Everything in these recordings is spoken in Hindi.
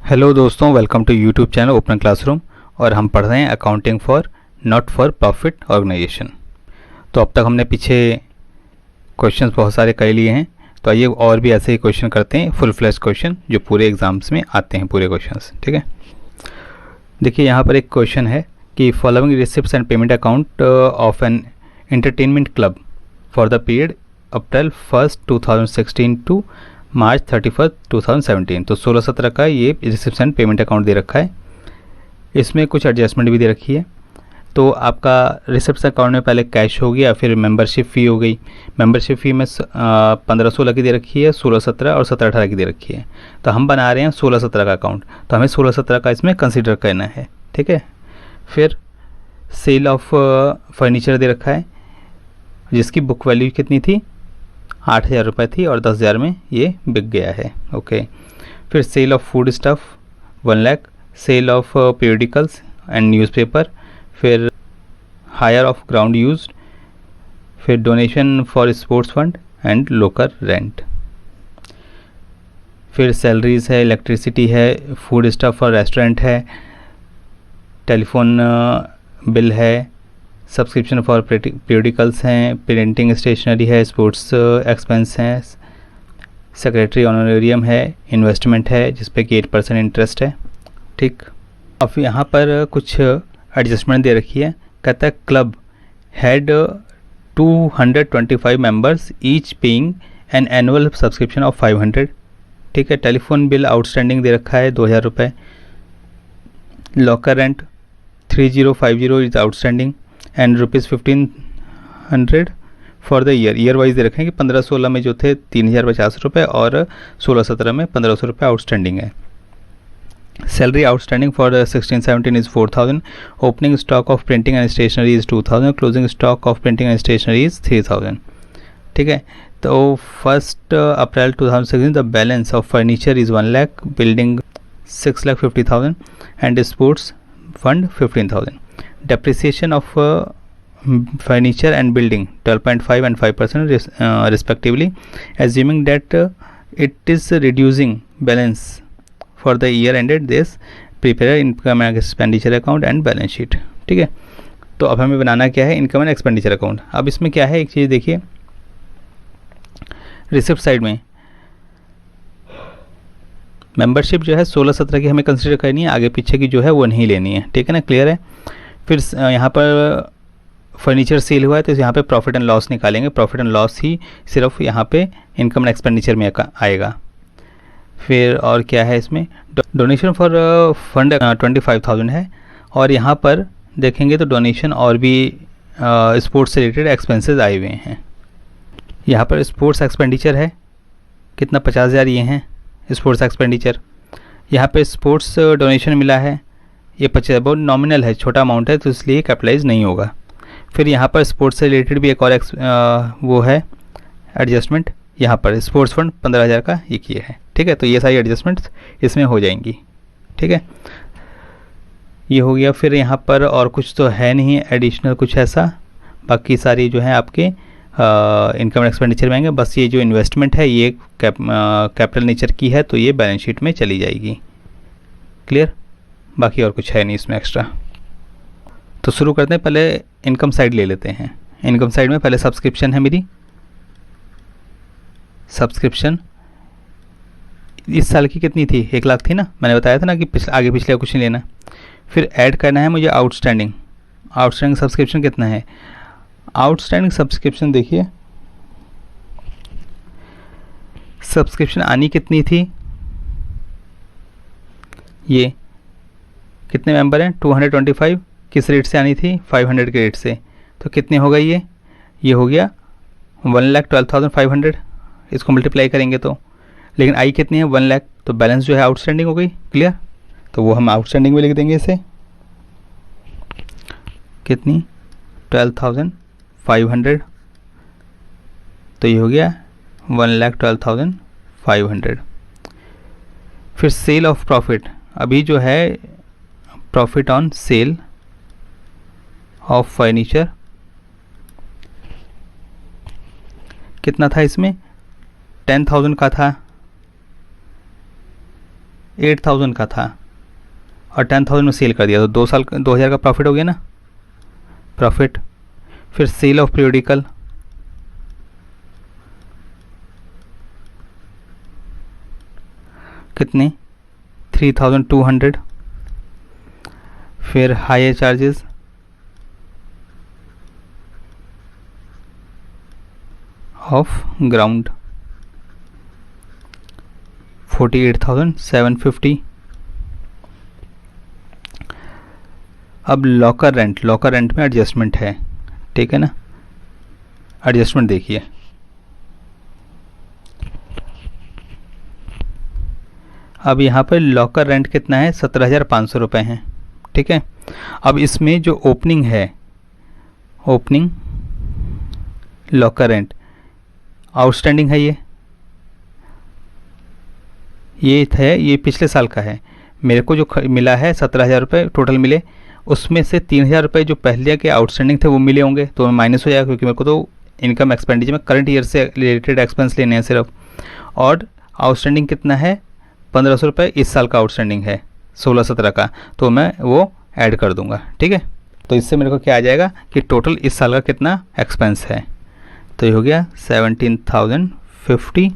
हेलो दोस्तों, welcome to YouTube channel open classroom. और हम पढ़ रहे हैं accounting for not for profit organisation. तो अब तक हमने पीछे क्वेश्चंस बहुत सारे कर लिए हैं, तो आइए और भी ऐसे ही क्वेश्चन करते हैं, फुल फ्लैश क्वेश्चन जो पूरे एग्जाम्स में आते हैं, पूरे क्वेश्चंस। ठीक है, देखिए यहाँ पर एक क्वेश्चन है कि following receipts and payment account of an entertainment club for the period April 1 2016 to March 31 2017। तो 16-17 का ये रिसिप्ट एंड पेमेंट अकाउंट दे रखा है। इसमें कुछ एडजस्टमेंट भी दे रखी है। तो आपका रिसिप्ट अकाउंट में पहले कैश हो गया, फिर मेंबरशिप फ़ी हो गई। मेंबरशिप फ़ी में 15-16 की दे रखी है, 16-17 और 17-18 की दे रखी है। तो हम बना रहे हैं 16-17 का अकाउंट, तो हमें 16-17 का इसमें कंसिडर करना है। ठीक है, फिर सेल ऑफ फर्नीचर दे रखा है, जिसकी बुक वैल्यू कितनी थी, 8,000 रुपये थी और 10,000 में ये बिक गया है। ओके, फिर sale of food stuff 1 lakh, sale of periodicals and newspaper, फिर हायर ऑफ ग्राउंड यूज, फिर donation for sports fund and local rent, फिर सैलरीज है, इलेक्ट्रिसिटी है, फूड स्टफ फॉर रेस्टोरेंट है, टेलीफोन बिल है, सब्सक्रिप्शन फॉर पीरियडिकल्स हैं, प्रिंटिंग स्टेशनरी है, स्पोर्ट्स एक्सपेंस हैं, सेक्रेटरी ऑनरेरियम है, इन्वेस्टमेंट है जिस पे कि 8% इंटरेस्ट है। ठीक, अब यहाँ पर कुछ एडजस्टमेंट दे रखी है। कहता है club had 225 members each paying an annual subscription of 500। ठीक है, टेलीफोन बिल आउटस्टैंडिंग दे रखा है 2,000 रुपये। Locker rent 3050 is outstanding and ₹1500 for the year wise दे रखे हैं कि 15-16 में जो थे 3,050 रुपये और 16-17 में 1,500 रुपये आउटस्टैंडिंग है। Salary outstanding for 16-17 is 4,000। Opening stock of printing and stationery is 2,000। Closing stock of printing and stationery is 3,000। ठीक है, तो 1 April 2016 the balance of furniture is 1 lakh, building 6,50,000 and sports fund 15,000। Depreciation of furniture and building 12.5 and 5% respectively, assuming that it is reducing balance for the year ended, this prepare income and expenditure account and balance sheet। ठीक है, तो अब हमें बनाना क्या है, इनकम एंड एक्सपेंडिचर अकाउंट। अब इसमें क्या है, एक चीज़ देखिए, रिसिप्ट साइड में मेंबरशिप जो है 16-17 की हमें कंसिडर करनी है, आगे पीछे की जो है वो नहीं लेनी है। ठीक है ना, क्लियर है। फिर यहाँ पर फर्नीचर सेल हुआ है तो यहाँ पे प्रॉफिट एंड लॉस निकालेंगे। प्रॉफिट एंड लॉस ही सिर्फ यहाँ पे इनकम एंड एक्सपेंडिचर में आएगा। फिर और क्या है इसमें, डोनेशन फॉर फंड 25,000 है, और यहाँ पर देखेंगे तो डोनेशन और भी स्पोर्ट्स से रिलेटेड एक्सपेंसेस आए हुए हैं। यहाँ पर स्पोर्ट्स एक्सपेंडिचर है कितना, 50,000 ये हैं स्पोर्ट्स एक्सपेंडिचर। यहाँ पे स्पोर्ट्स डोनेशन मिला है, ये 50 बहुत नॉमिनल है, छोटा अमाउंट है, तो इसलिए कैपिटलाइज नहीं होगा। फिर यहाँ पर स्पोर्ट्स से रिलेटेड भी एक और वो है एडजस्टमेंट, यहाँ पर स्पोर्ट्स फंड 15,000 का ये किए है। ठीक है, तो ये सारी एडजस्टमेंट्स इसमें हो जाएंगी। ठीक है, ये हो गया। फिर यहाँ पर और कुछ तो है नहीं एडिशनल कुछ ऐसा, बाकी सारी जो है आपके इनकम एक्सपेंडिचर में आएंगे। बस ये जो इन्वेस्टमेंट है ये कैपिटल नेचर की है, तो ये बैलेंस शीट में चली जाएगी। क्लियर, बाकी और कुछ है नहीं इसमें एक्स्ट्रा। तो शुरू करते हैं, पहले इनकम साइड ले लेते हैं। इनकम साइड में पहले सब्सक्रिप्शन है मेरी, सब्सक्रिप्शन इस साल की कितनी थी, 1 लाख थी ना, मैंने बताया था ना कि आगे पिछले कुछ नहीं लेना। फिर ऐड करना है मुझे आउटस्टैंडिंग। आउटस्टैंडिंग सब्सक्रिप्शन कितना है, आउटस्टैंडिंग सब्सक्रिप्शन देखिए, सब्सक्रिप्शन आनी कितनी थी, ये कितने मेंबर हैं 225, किस रेट से आनी थी 500 के रेट से, तो कितने हो गई ये हो गया 1,12,500। इसको मल्टीप्लाई करेंगे तो, लेकिन आई कितनी है 1 लाख, तो बैलेंस जो है आउटस्टैंडिंग हो गई। क्लियर, तो वो हम आउटस्टैंडिंग में लिख देंगे इसे, कितनी 12,500, तो ये हो गया 1,12,500। फिर सेल ऑफ प्रॉफिट, अभी जो है profit on sale of furniture कितना था, इसमें 10,000 का था, 8,000 का था और 10,000 में सेल कर दिया, तो 2,000 का प्रॉफिट हो गया ना, प्रॉफिट। फिर सेल ऑफ पीरियोडिकल, कितने, 3,200। फिर हायर चार्जेस, ऑफ ग्राउंड 48,750। अब लॉकर रेंट में एडजस्टमेंट है, ठीक है ना, एडजस्टमेंट देखिए। अब यहाँ पर लॉकर रेंट कितना है, 17,500 रुपये हैं, ठीक है। अब इसमें जो ओपनिंग है, ओपनिंग लॉकर रेंट आउटस्टैंडिंग है, ये है, ये पिछले साल का है। मेरे को जो मिला है 17,000 रुपये टोटल मिले, उसमें से 3,000 रुपये जो पहले के आउटस्टैंडिंग थे वो मिले होंगे, तो माइनस हो जाएगा, क्योंकि मेरे को तो इनकम एक्सपेंडिचर में करंट ईयर से रिलेटेड एक्सपेंस लेने हैं सिर्फ। और आउटस्टैंडिंग कितना है, 1,500 रुपये इस साल का आउटस्टैंडिंग है, 16-17 का, तो मैं वो ऐड कर दूंगा, ठीक है। तो इससे मेरे को क्या आ जाएगा कि टोटल इस साल का कितना एक्सपेंस है, तो ये हो गया 17,050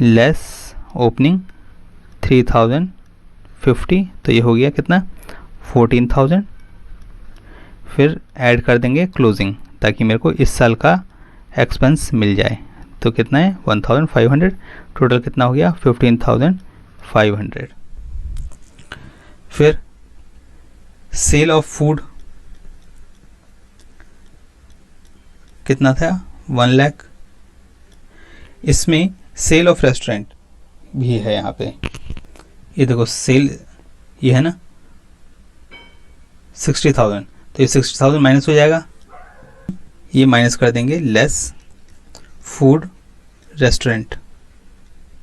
लेस ओपनिंग 3,050, तो ये हो गया कितना, 14,000। फिर ऐड कर देंगे क्लोजिंग, ताकि मेरे को इस साल का एक्सपेंस मिल जाए, तो कितना है 1,500, टोटल कितना हो गया 15,500। फिर सेल ऑफ फूड कितना था, 1 लाख। इसमें सेल ऑफ रेस्टोरेंट भी है यहाँ पे, ये देखो सेल, ये है ना 60,000, तो ये 60,000 माइनस हो जाएगा, ये माइनस कर देंगे, लेस फूड रेस्टोरेंट,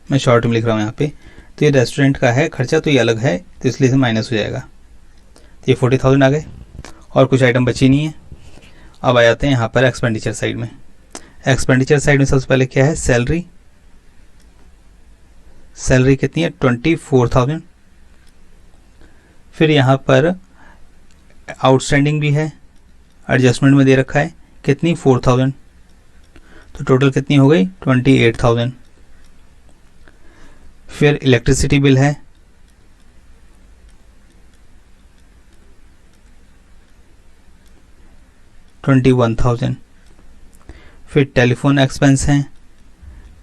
मैं शॉर्ट में लिख रहा हूँ यहाँ पे, तो ये रेस्टोरेंट का है खर्चा, तो ये अलग है, तो इसलिए से माइनस हो जाएगा, तो ये 40,000 आ गए, और कुछ आइटम बची नहीं है। अब आ जाते हैं यहाँ पर एक्सपेंडिचर साइड में। एक्सपेंडिचर साइड में सबसे पहले क्या है, सैलरी, सैलरी कितनी है 24,000। फिर यहाँ पर आउटस्टैंडिंग भी है, एडजस्टमेंट में दे रखा है कितनी, 4,000, तो टोटल कितनी हो गई 28,000। फिर इलेक्ट्रिसिटी बिल है 21,000। फिर टेलीफोन एक्सपेंस हैं,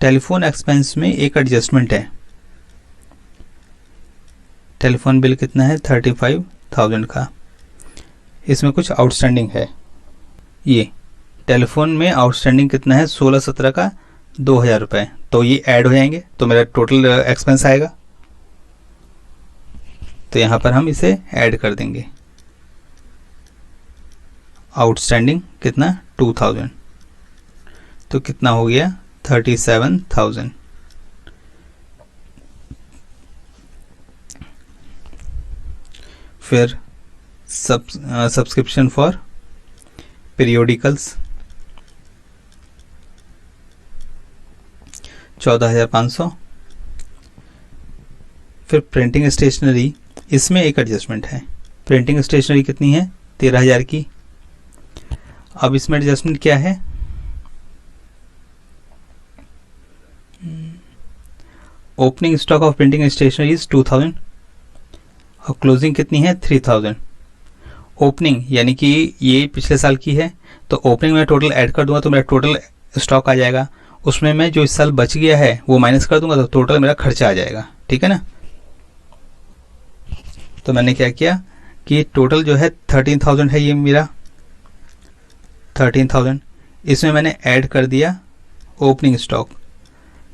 टेलीफोन एक्सपेंस में एक एडजस्टमेंट है, टेलीफोन बिल कितना है 35,000 का, इसमें कुछ आउटस्टैंडिंग है। ये टेलीफोन में आउटस्टैंडिंग कितना है 16-17 का 2,000 रुपये, तो ये ऐड हो जाएंगे, तो मेरा टोटल एक्सपेंस आएगा, तो यहाँ पर हम इसे ऐड कर देंगे। आउटस्टैंडिंग कितना 2,000, तो कितना हो गया 37,000। फिर सब्सक्रिप्शन फॉर पीरियोडिकल्स 14,500। फिर प्रिंटिंग स्टेशनरी, इसमें एक एडजस्टमेंट है, प्रिंटिंग स्टेशनरी कितनी है 13,000 की। अब इसमें एडजस्टमेंट क्या है, opening stock of printing stationery is 2,000 और क्लोजिंग कितनी है 3,000। ओपनिंग यानी कि ये पिछले साल की है, तो ओपनिंग में टोटल ऐड कर दूंगा तो मेरा टोटल स्टॉक आ जाएगा, उसमें मैं जो इस साल बच गया है वो माइनस कर दूंगा, तो टोटल मेरा खर्चा आ जाएगा, ठीक है ना। तो मैंने क्या किया कि टोटल जो है 13,000 है, ये मेरा 13,000, इसमें मैंने ऐड कर दिया ओपनिंग स्टॉक।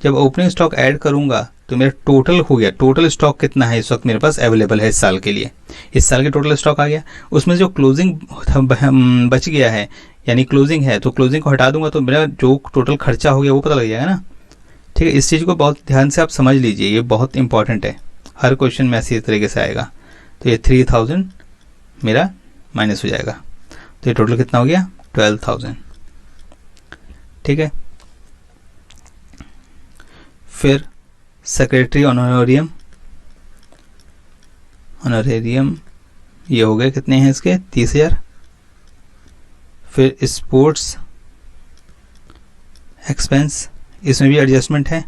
जब ओपनिंग स्टॉक ऐड करूंगा तो मेरा टोटल हो गया, टोटल स्टॉक कितना है इस वक्त मेरे पास अवेलेबल है इस साल के लिए, इस साल के टोटल स्टॉक आ गया। उसमें जो क्लोजिंग बच गया है यानी क्लोजिंग है, तो क्लोजिंग को हटा दूंगा तो मेरा जो टोटल खर्चा हो गया वो पता लग जाएगा ना, ठीक है। इस चीज़ को बहुत ध्यान से आप समझ लीजिए, ये बहुत इंपॉर्टेंट है, हर क्वेश्चन में ऐसी तरीके से आएगा। तो ये 3,000 मेरा माइनस हो जाएगा, तो ये टोटल कितना हो गया 12,000, ठीक है। फिर सेक्रेटरी ऑनोरियम, ऑनोरेरियम ये हो गए, कितने हैं इसके 30,000। फिर स्पोर्ट्स एक्सपेंस, इसमें भी एडजस्टमेंट है।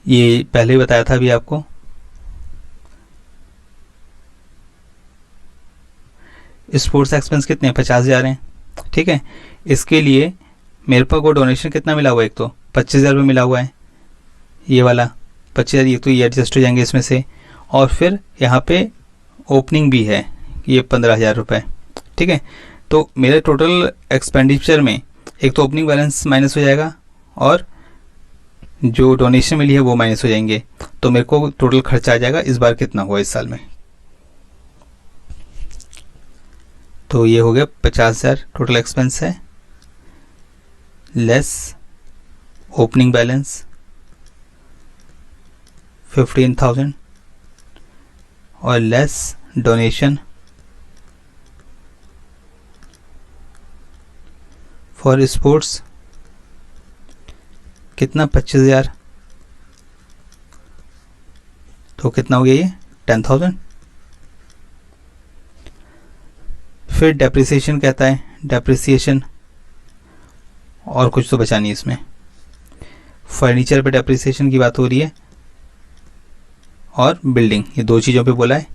ये पहले ही बताया था अभी आपको। स्पोर्ट्स एक्सपेंस कितने हैं 50,000 हैं, ठीक है। इसके लिए मेरे पास को डोनेशन कितना मिला हुआ है, एक तो 25,000 रुपये मिला हुआ है, ये वाला 25,000, ये तो ये एडजस्ट हो जाएंगे इसमें से। और फिर यहाँ पे ओपनिंग भी है, ये 15,000 रुपये, ठीक है। तो मेरे टोटल एक्सपेंडिचर में एक तो ओपनिंग बैलेंस माइनस हो जाएगा और जो डोनेशन मिली है वो माइनस हो जाएंगे। तो मेरे को टोटल खर्चा आ जाएगा इस बार कितना हुआ इस साल में। तो ये हो गया 50,000 टोटल एक्सपेंस है, लेस ओपनिंग बैलेंस 15,000 और लेस डोनेशन फॉर स्पोर्ट्स कितना 25,000। तो कितना हो गया ये 10,000। फिर डेप्रिसिएशन कहता है, डेप्रिसिएशन और कुछ तो बचा नहीं इसमें। फर्नीचर पे डेप्रिसिएशन की बात हो रही है और बिल्डिंग, ये दो चीज़ों पे बोला है।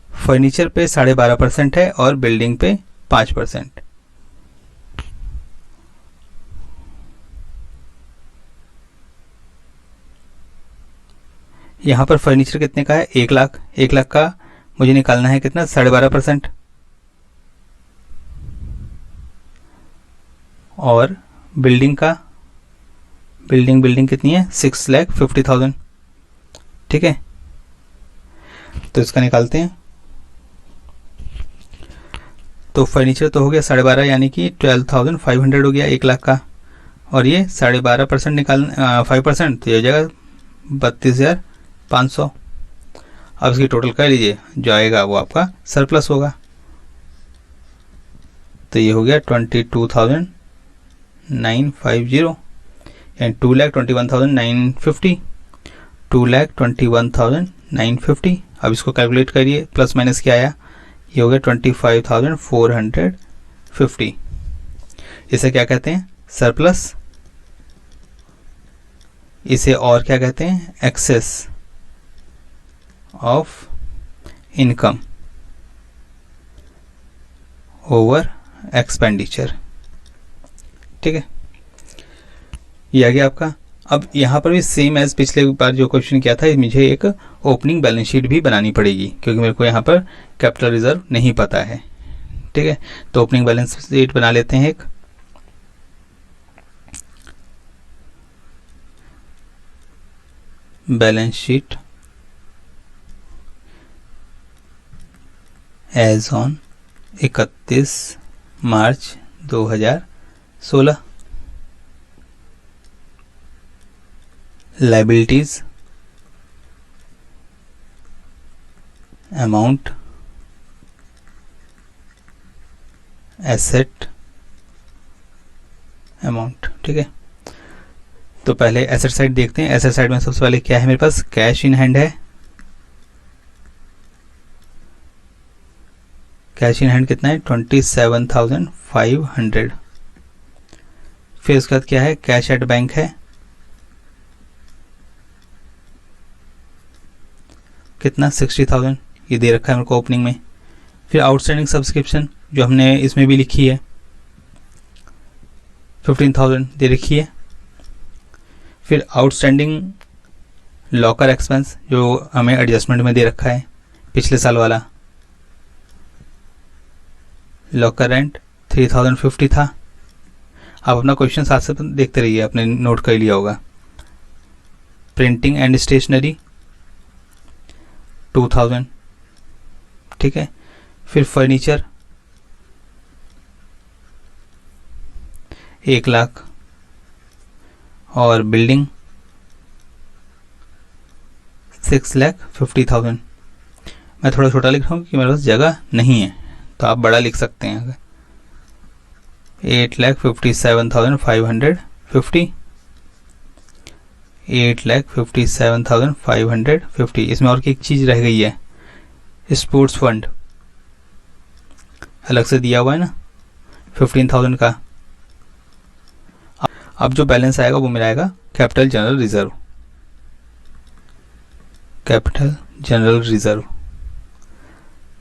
फर्नीचर पे 12.5% है और बिल्डिंग पे 5%। यहाँ पर फर्नीचर कितने का है 1 लाख, 1 लाख का मुझे निकालना है कितना 12.5%। और बिल्डिंग का, बिल्डिंग कितनी है 6,50,000, ठीक है। तो इसका निकालते हैं। तो फर्नीचर तो हो गया 12.5 यानी कि 12,500 हो गया 1 लाख का, और ये 12.5% निकाल 5% तो ये हो जाएगा 32,500। अब इसकी टोटल कर लीजिए, जो आएगा वो आपका सरप्लस होगा। तो ये हो गया 22,950 एंड 2,21,950, 2,21,950। अब इसको कैलकुलेट करिए, प्लस माइनस क्या आया, ये हो गया 25,450। इसे क्या कहते हैं सरप्लस, इसे और क्या कहते हैं excess of income over expenditure, ठीक है। ये आ गया आपका। अब यहाँ पर भी सेम एज पिछले बार जो क्वेश्चन किया था, मुझे एक ओपनिंग बैलेंस शीट भी बनानी पड़ेगी क्योंकि मेरे को यहाँ पर कैपिटल रिजर्व नहीं पता है, ठीक है। तो ओपनिंग बैलेंस शीट बना लेते हैं एक। Balance sheet as on 31 March 2016। Liabilities amount, asset amount, ठीक है। तो पहले एसेट साइड देखते हैं। एसेट साइड में सबसे पहले क्या है मेरे पास, कैश इन हैंड है। कैश इन हैंड कितना है 27,500। फिर उसके बाद क्या है, कैश एट बैंक है कितना 60,000, ये दे रखा है मेरे को ओपनिंग में। फिर आउटस्टैंडिंग सब्सक्रिप्शन जो हमने इसमें भी लिखी है 15,000 दे रखी है। फिर आउटस्टैंडिंग लॉकर एक्सपेंस जो हमें एडजस्टमेंट में दे रखा है पिछले साल वाला। लॉकर रेंट 3,050 था। आप अपना क्वेश्चन साथ साथ देखते रहिए, आपने नोट कर लिया होगा। प्रिंटिंग एंड स्टेशनरी 2,000, ठीक है। फिर फर्नीचर 1 लाख और बिल्डिंग 6,50,000। मैं थोड़ा छोटा लिख रहा हूँ कि मेरे पास जगह नहीं है, तो आप बड़ा लिख सकते हैं। 8,57,550, 8,57,550। इसमें और एक चीज़ रह गई है, स्पोर्ट्स फंड अलग से दिया हुआ है ना 15,000 का। अब जो बैलेंस आएगा वो मेरा आएगा capital general reserve, capital general reserve.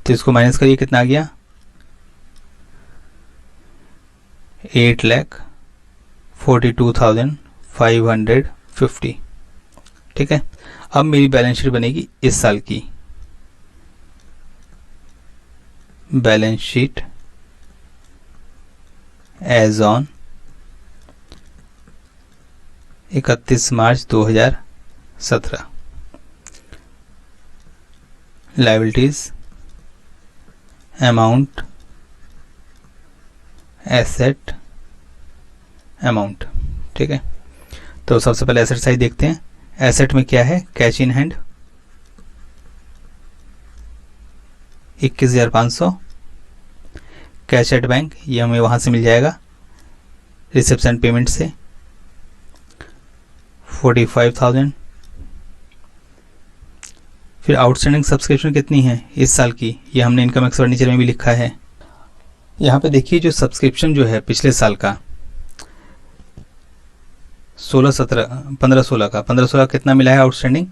तो इसको माइनस करिए, कितना आ गया 8,42,550। ठीक है, अब मेरी बैलेंस शीट बनेगी इस साल की। Balance sheet as on 31 March 2017। Liabilities, amount, asset, amount. ठीक है, तो सबसे पहले एसेट साइड देखते हैं। एसेट में क्या है, cash in hand 21,500, cash at bank, ये हमें वहां से मिल जाएगा रिसेप्शन पेमेंट से 45,000। फिर आउटस्टैंडिंग सब्सक्रिप्शन कितनी है इस साल की, ये हमने इनकम एक्सपेंडिचर में भी लिखा है। यहाँ पे देखिए जो सब्सक्रिप्शन जो है पिछले साल का 15-16 का 15-16 कितना मिला है आउटस्टैंडिंग,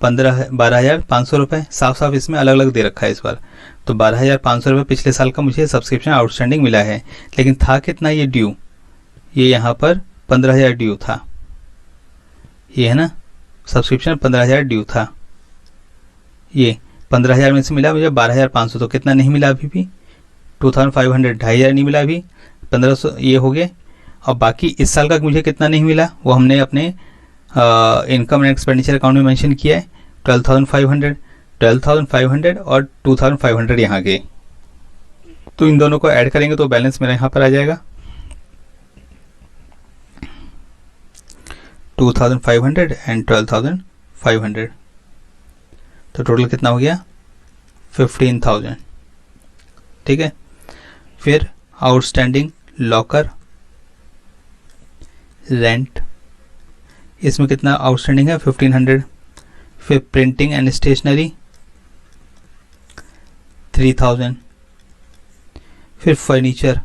12,500 रुपये। साफ साफ इसमें अलग अलग दे रखा है इस बार। तो 12,500 रुपये पिछले साल का मुझे सब्सक्रिप्शन आउटस्टैंडिंग मिला है। लेकिन था कितना ये ड्यू, ये यहाँ पर 15,000 ड्यू था, ये है ना सब्सक्रिप्शन 15,000 ड्यू था। ये 15,000 में से मिला मुझे 12,500, तो कितना नहीं मिला अभी भी 2,500, 2,500 नहीं मिला अभी, 1,500 ये हो गए। और बाकी इस साल का मुझे कितना नहीं मिला वो हमने अपने इनकम एंड एक्सपेंडिचर अकाउंट में मेंशन किया है 12,500 और 2,500 यहाँ के। तो इन दोनों को ऐड करेंगे तो बैलेंस मेरा यहाँ पर आ जाएगा 2,500 एंड 12,500। तो टोटल कितना हो गया 15,000। ठीक है, फिर आउटस्टैंडिंग लॉकर, रेंट, इसमें कितना आउटस्टैंडिंग है 1,500। फिर प्रिंटिंग एंड स्टेशनरी 3,000। फिर फर्नीचर,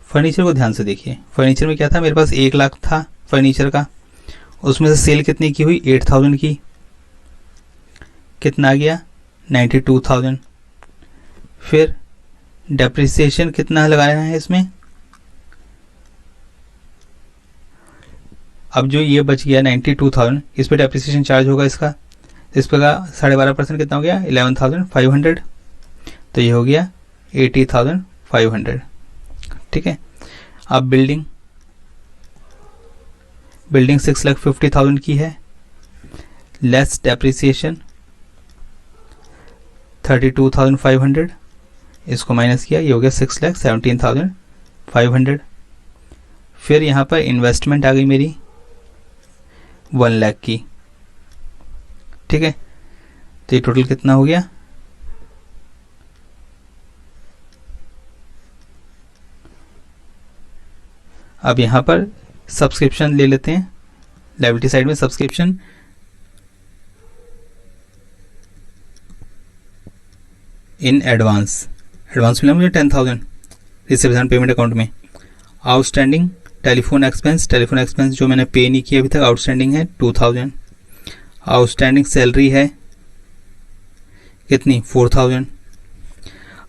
फर्नीचर को ध्यान से देखिए। फर्नीचर में क्या था, मेरे पास 1 लाख था फर्नीचर का, उसमें से सेल कितनी की हुई 8,000 की, कितना आ गया 92,000। फिर डेप्रिसिएशन कितना लगाया है इसमें, अब जो ये बच गया 92,000, इस पर डेप्रिसिएशन चार्ज होगा इसका, इस पर का 12.5% कितना हो गया 11,500। तो ये हो गया 80,500। ठीक है, अब बिल्डिंग 6,50,000 की है, लेस डेप्रिसिएशन 32,500, इसको माइनस किया, ये हो गया 6,17,500। फिर यहाँ पर इन्वेस्टमेंट आ गई मेरी 1 लाख की। ठीक है, तो ये टोटल कितना हो गया अब यहाँ पर सब्सक्रिप्शन ले लेते हैं। लायबिलिटी साइड में सब्सक्रिप्शन इन एडवांस मिला मुझे 10,000 रिसेप्शन पेमेंट अकाउंट में। आउटस्टैंडिंग टेलीफोन एक्सपेंस जो मैंने पे नहीं किया अभी तक आउटस्टैंडिंग है 2,000। आउटस्टैंडिंग सैलरी है कितनी 4,000।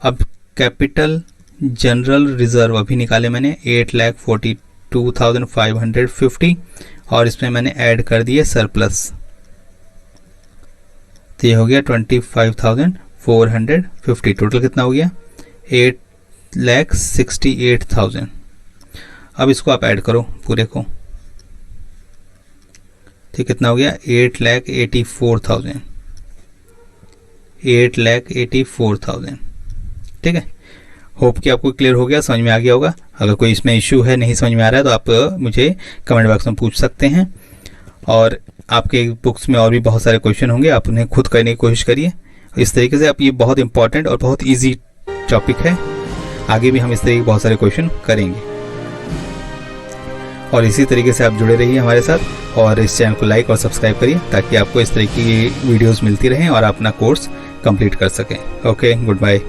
अब कैपिटल जनरल रिजर्व अभी निकाले मैंने 8,42,550 और इसमें मैंने ऐड कर दिए सरप्लस, तो ये हो गया 25,450। टोटल कितना हो गया 8,68,000। अब इसको आप ऐड करो पूरे को, ठीक कितना हो गया 8,84,000। 8,84,000। ठीक है, होप कि आपको क्लियर हो गया, समझ में आ गया होगा। अगर कोई इसमें इश्यू है नहीं समझ में आ रहा है तो आप मुझे कमेंट बॉक्स में पूछ सकते हैं। और आपके बुक्स में और भी बहुत सारे क्वेश्चन होंगे, आप उन्हें खुद करने की कोशिश करिए। इस तरीके से आप, ये बहुत इंपॉर्टेंट और बहुत ईजी टॉपिक है, आगे भी हम इस तरीके के बहुत सारे क्वेश्चन करेंगे। और इसी तरीके से आप जुड़े रहिए हमारे साथ और इस चैनल को लाइक और सब्सक्राइब करिए ताकि आपको इस तरह की वीडियोस मिलती रहें और आप अपना कोर्स कंप्लीट कर सकें। Okay, good bye.